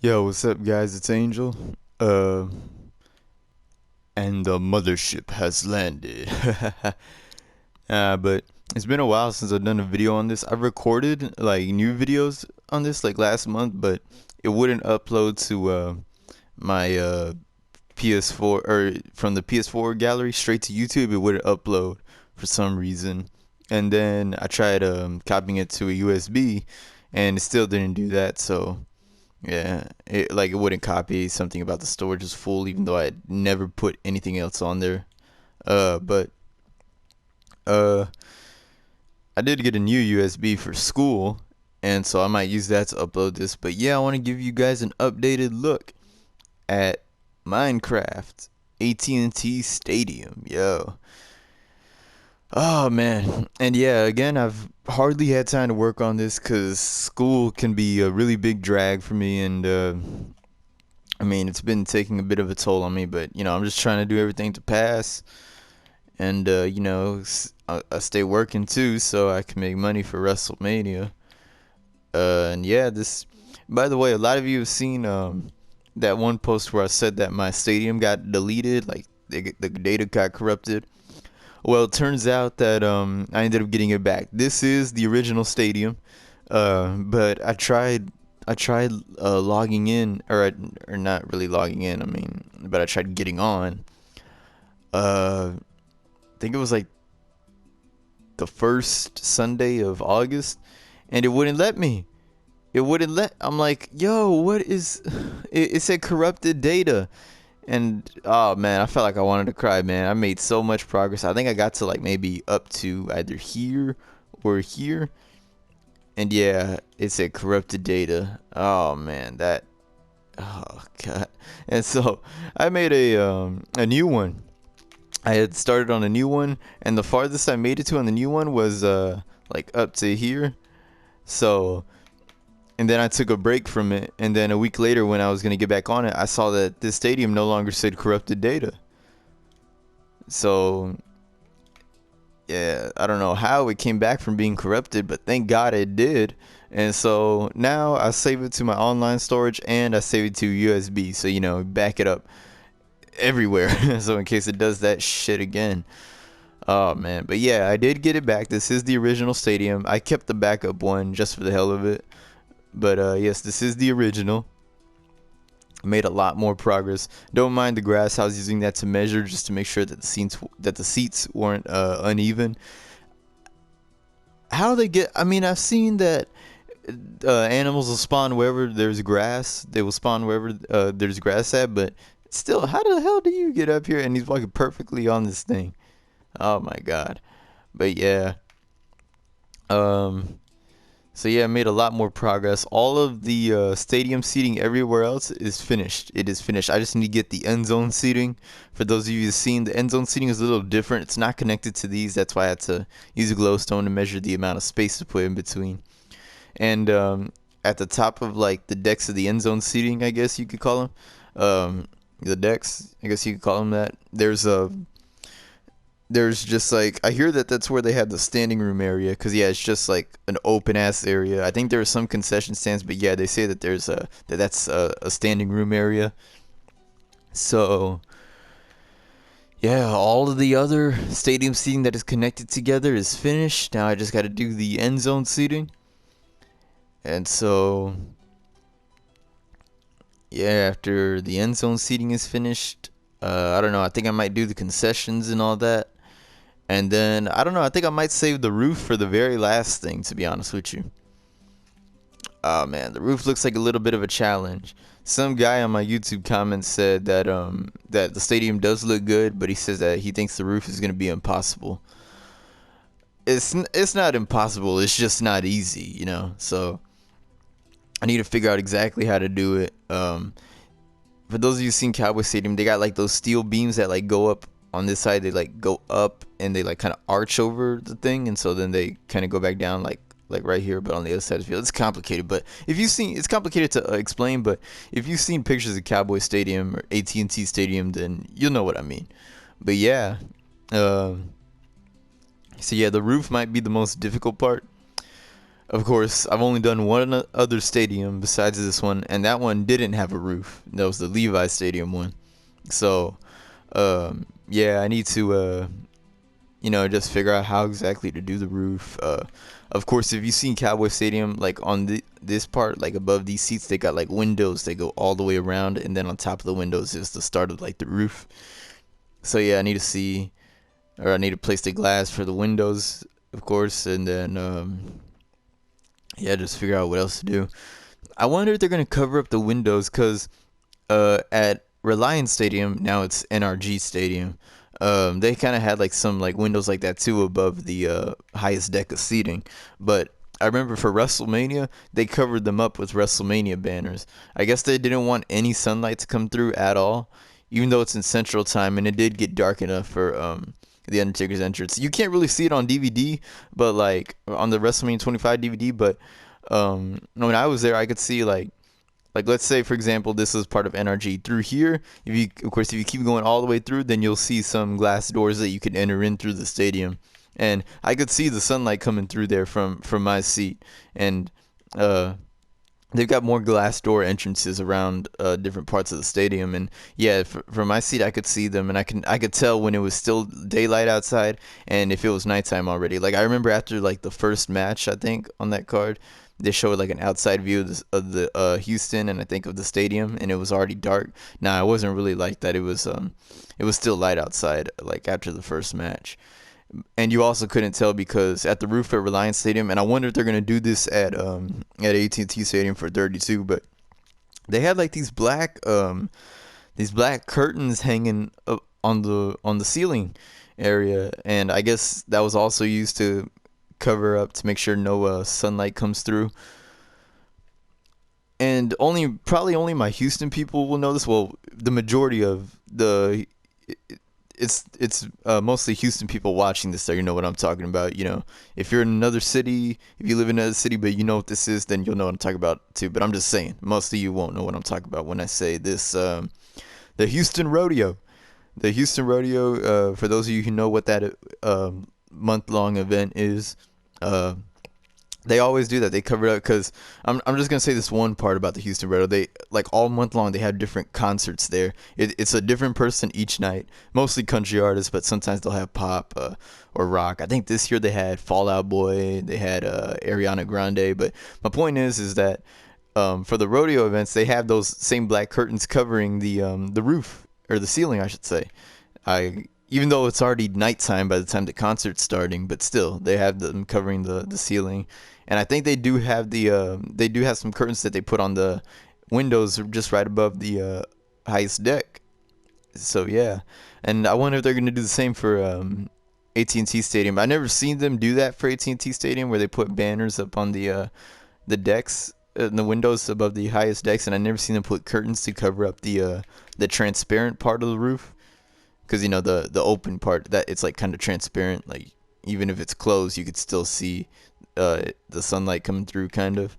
Yo, what's up, guys? It's Angel. Uh, and the mothership has landed. But it's been a while since I've done a video on this. I've recorded like new videos on this like last month, but it wouldn't upload to my PS4 or from the PS4 gallery straight to YouTube. It wouldn't upload for some reason. And then I tried copying it to a USB, and it still didn't do that. So yeah, it wouldn't copy something about the storage is full, even though I had never put anything else on there. But uh, I did get a new USB for school, and so I might use that to upload this. But yeah, I want to give you guys an updated look at Minecraft AT&T Stadium. Yo, oh man, and yeah, again, I've hardly had time to work on this because school can be a really big drag for me, and I mean, it's been taking a bit of a toll on me, but I'm just trying to do everything to pass, and I stay working too, so I can make money for WrestleMania. And yeah, this. By the way, a lot of you have seen that one post where I said that my stadium got deleted, like the data got corrupted. Well, it turns out that I ended up getting it back. This is the original stadium, but I tried logging in, or not really logging in. I mean, but I tried getting on. I think it was like the first Sunday of August, and it wouldn't let me. It wouldn't let. I'm like, yo, what is? It said corrupted data, and oh man, I felt like I wanted to cry, man. I made so much progress. I think I got to like maybe up to either here or here, and yeah, it said corrupted data. Oh man, that. Oh god. And so I made a new one. I had started on a new one, and the farthest I made it to on the new one was like up to here. So, and then I took a break from it, and then a week later when I was gonna get back on it, I saw that this stadium no longer said corrupted data. So yeah, I don't know how it came back from being corrupted, but thank God it did. And so now I save it to my online storage, and I save it to USB, so back it up everywhere. So in case it does that shit again. Oh man, but yeah, I did get it back. This is the original stadium. I kept the backup one just for the hell of it. But yes, this is the original. Made a lot more progress. Don't mind the grass. I was using that to measure just to make sure that the seats weren't uneven. How they get? I mean, I've seen that animals will spawn wherever there's grass. They will spawn wherever there's grass at. But still, how the hell do you get up here? And he's walking perfectly on this thing. Oh my god. But yeah. Um. So yeah, I made a lot more progress. All of the stadium seating everywhere else is finished. It is finished. I just need to get the end zone seating. For those of you who've seen, the end zone seating is a little different. It's not connected to these. That's why I had to use a glowstone to measure the amount of space to put in between. And at the top of like the decks of the end zone seating, I guess you could call them, the decks. I guess you could call them that. There's just like, I hear that that's where they have the standing room area, because yeah, it's just like an open ass area. I think there are some concession stands, but yeah, they say that that's a standing room area. So yeah, all of the other stadium seating that is connected together is finished. Now I just got to do the end zone seating. And so yeah, after the end zone seating is finished, I don't know, I think I might do the concessions and all that. And then I don't know. I think I might save the roof for the very last thing. To be honest with you. Oh man, the roof looks like a little bit of a challenge. Some guy on my YouTube comments said that the stadium does look good, but he says that he thinks the roof is gonna be impossible. It's not impossible. It's just not easy. So I need to figure out exactly how to do it. For those of you who've seen Cowboy Stadium, they got like those steel beams that like go up on this side. They like go up and they like kind of arch over the thing, and so then they kind of go back down like right here, but on the other side of the field. It's complicated, but if you've seen, it's complicated to explain, but if you've seen pictures of Cowboy Stadium or AT&T Stadium, then you'll know what I mean. But yeah, so yeah, the roof might be the most difficult part. Of course, I've only done one other stadium besides this one, and that one didn't have a roof. That was the Levi Stadium one. So, yeah, I need to, just figure out how exactly to do the roof. Of course, if you've seen Cowboy Stadium, like on this part, like above these seats, they got like windows. They go all the way around, and then on top of the windows is the start of like the roof. So yeah, I need to see, or I need to place the glass for the windows, of course, and then yeah, just figure out what else to do. I wonder if they're gonna cover up the windows, cause at Reliance Stadium, now it's NRG Stadium. They kind of had like some like windows like that too above the highest deck of seating. But I remember for WrestleMania, they covered them up with WrestleMania banners. I guess they didn't want any sunlight to come through at all, even though it's in Central Time and it did get dark enough for the Undertaker's entrance. You can't really see it on DVD, but like on the WrestleMania 25 DVD. But when I was there, I could see like let's say for example this is part of NRG through here. If you keep going all the way through, then you'll see some glass doors that you can enter in through the stadium, and I could see the sunlight coming through there from my seat. And they've got more glass door entrances around different parts of the stadium. And yeah, from my seat I could see them, and I could tell when it was still daylight outside and if it was nighttime already. Like I remember after like the first match, I think on that card they showed like an outside view of the Houston and I think of the stadium, and it was already dark. Nah, it wasn't really like that. It was still light outside like after the first match. And you also couldn't tell because at the roof at Reliance Stadium, and I wonder if they're gonna do this at AT&T Stadium for 32, but they had like these black curtains hanging up on the ceiling area, and I guess that was also used to cover up to make sure no sunlight comes through. And probably only my Houston people will know this. Well, the majority of the it's mostly Houston people watching this, so you know what I'm talking about. If you're in another city, if you live in another city, but you know what this is, then you'll know what I'm talking about too. But I'm just saying, most of you won't know what I'm talking about when I say this. The Houston Rodeo, for those of you who know what that month-long event is, uh, they always do that. They cover it up because I'm just gonna say this one part about the Houston Rodeo. They like all month long they have different concerts there. It's a different person each night, mostly country artists, but sometimes they'll have pop or rock. I think this year they had Fall Out Boy, they had Ariana Grande. But my point is that for the rodeo events they have those same black curtains covering the roof, or the ceiling, I should say. I Even though it's already nighttime by the time the concert's starting, but still they have them covering the ceiling. And I think they do have some curtains that they put on the windows just right above the highest deck. So yeah, and I wonder if they're gonna do the same for AT&T Stadium. I never seen them do that for AT&T Stadium, where they put banners up on the decks and the windows above the highest decks, and I never seen them put curtains to cover up the transparent part of the roof. Because the open part, that it's like kind of transparent, like even if it's closed you could still see the sunlight coming through kind of.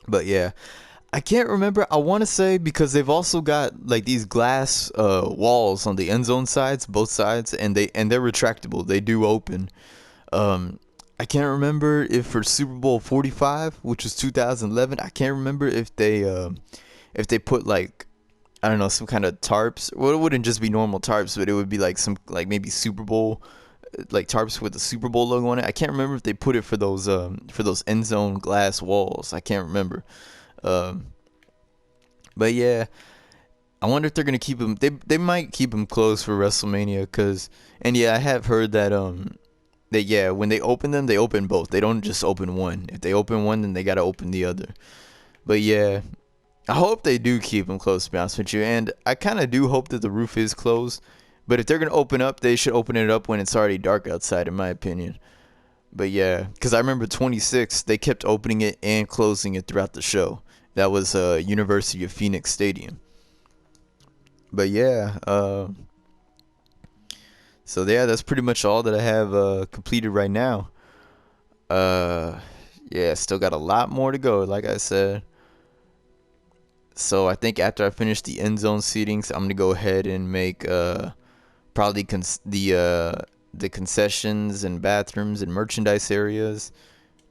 But yeah, I can't remember. I want to say because they've also got like these glass walls on the end zone sides, both sides, and they're retractable. They do open. I can't remember if for Super Bowl 45, which was 2011, I can't remember if they put like, I don't know, some kind of tarps. Well, it wouldn't just be normal tarps, but it would be like some, like maybe Super Bowl, like tarps with the Super Bowl logo on it. I can't remember if they put it for those end zone glass walls. I can't remember. Um, but yeah, I wonder if they're gonna keep them. They might keep them closed for WrestleMania, cause, and yeah, I have heard that yeah, when they open them, they open both. They don't just open one. If they open one, then they gotta open the other. But yeah, I hope they do keep them closed, to be honest with you. And I kind of do hope that the roof is closed. But if they're going to open up, they should open it up when it's already dark outside, in my opinion. But yeah, because I remember 26, they kept opening it and closing it throughout the show. That was University of Phoenix Stadium. But yeah, so yeah, that's pretty much all that I have completed right now. Uh, yeah, still got a lot more to go, like I said. So I think after I finish the end zone seatings, I'm gonna go ahead and make probably the concessions and bathrooms and merchandise areas.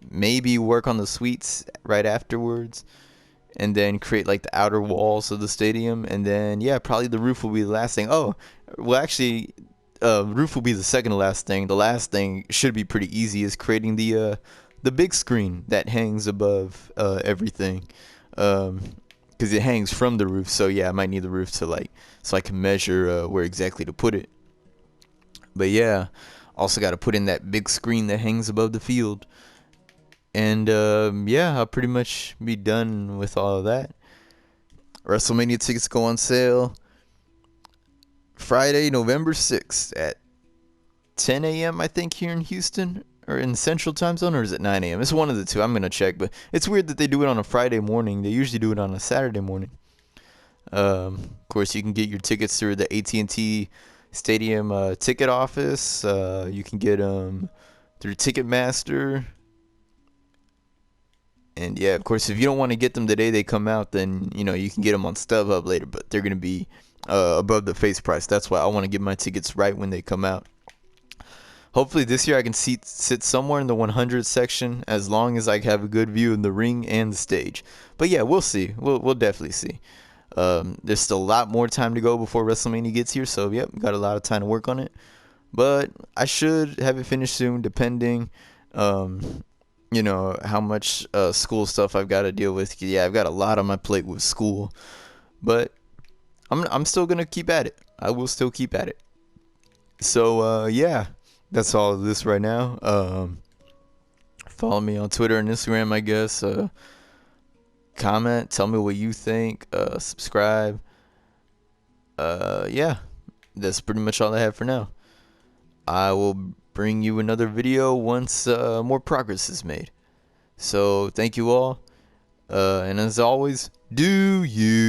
maybe work on the suites right afterwards, and then create like the outer walls of the stadium, and then yeah, probably the roof will be the last thing. Oh, well, actually, roof will be the second to last thing. The last thing should be pretty easy, is creating the big screen that hangs above everything, because it hangs from the roof. So yeah, I might need the roof to like, so I can measure where exactly to put it. But yeah, also got to put in that big screen that hangs above the field. And yeah, I'll pretty much be done with all of that. WrestleMania tickets go on sale Friday, November 6th at 10 a.m. I think here in Houston, or in Central Time Zone, or is it 9 a.m.? It's one of the two. I'm gonna check, but it's weird that they do it on a Friday morning. They usually do it on a Saturday morning. Of course, you can get your tickets through the AT&T Stadium ticket office. You can get them through Ticketmaster. And yeah, of course, if you don't want to get them the day they come out, then you can get them on StubHub later. But they're gonna be above the face price. That's why I want to get my tickets right when they come out. Hopefully this year I can sit somewhere in the 100 section, as long as I have a good view of the ring and the stage. But yeah, we'll see. We'll definitely see. There's still a lot more time to go before WrestleMania gets here, so yep, got a lot of time to work on it. But I should have it finished soon, depending, how much school stuff I've got to deal with. Yeah, I've got a lot on my plate with school, but I'm still gonna keep at it. I will still keep at it. So yeah, that's all of this right now. Follow me on Twitter and Instagram, I guess. Comment, tell me what you think. Subscribe. Yeah, that's pretty much all I have for now. I will bring you another video once more progress is made. So thank you all, and as always, do you